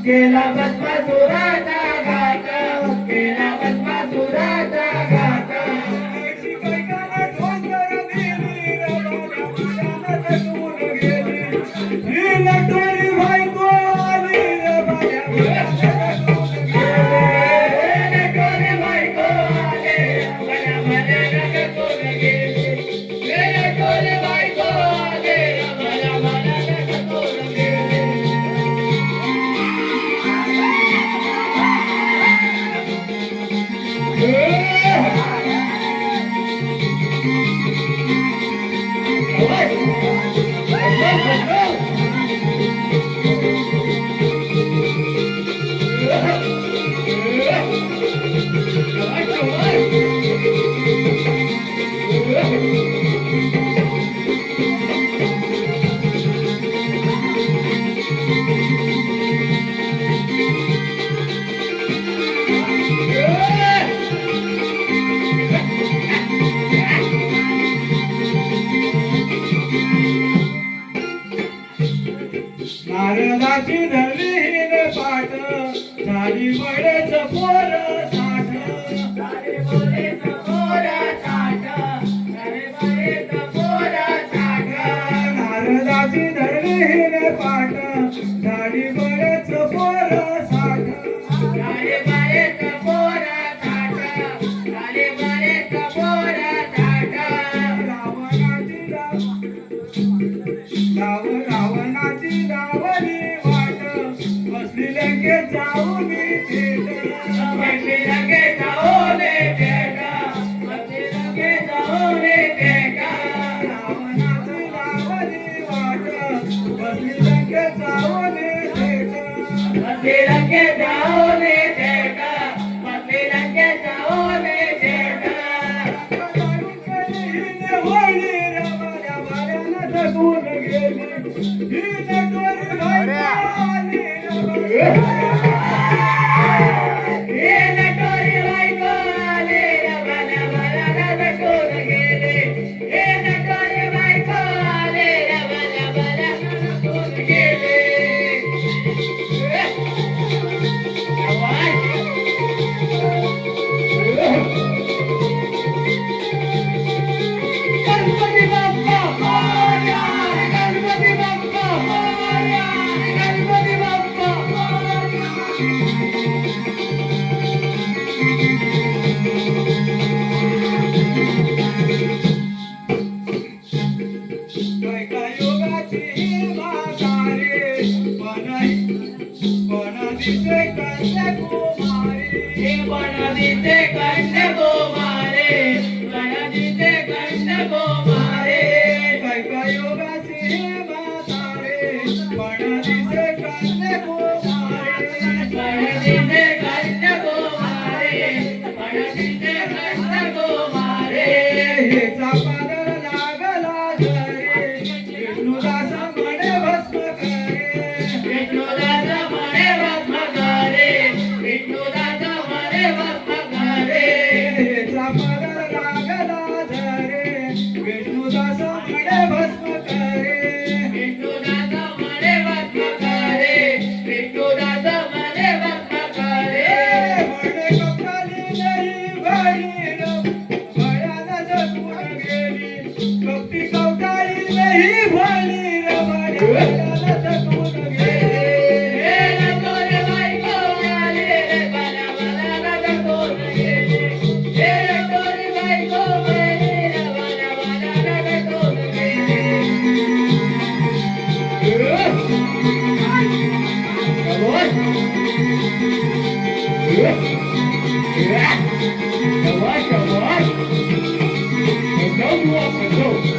केला भस्मासुराचा घात, केला भस्मासुराचा घात. गेली नारदाची धरली हिन पाठ झाली बळेच पोर साठ झाले बळेच पोर साठ झाले बळेच पोर साठ नारदाची धरली हिन पाठ झाली बळेच पोर साठ झाले बळेच पोर साठ झाले बळेच पोर साठ रावणाची रावणी वाट बसली लंके जाऊन थेट बसली लंके जाऊन थेट बसली लंके जाऊन थेट रावणाची रावणी वाट बसली लंके जाऊन थेट बसली लंके जाऊन थेट बसली लंके जाऊन थेट होळी रमाया बायानं जगून गेली गणदिसे कन्याकुमारी गणदिसे कन्याकुमारी कैकयोगाची म्हातारे गणदिसे कन्याकुमारी गणदिसे कन्याकुमारी गणदिसे कन्याकुमारी हेचा पादर लागला घरी विष्णुदास म्हणे भस्म करे विष्णुदास म्हणे भस्म करे विष्णुदास म्हणे भस्म करे हेचा पादर लागला घरी विष्णुदास म्हणे भस्म करे विष्णुदास म्हणे भस्म करे विष्णुदास म्हणे भस्म करे म्हणे कपाली नाही बहिण भयानं जगून गेली कपटी कवटाळी नाही भली रमाने भयानं जगून गेली हे नटोरे बायको आले रे बला बला जगून गेली हे नटोरे बायको आले रे बला बला जगून गेली Come on. Don't walk the road.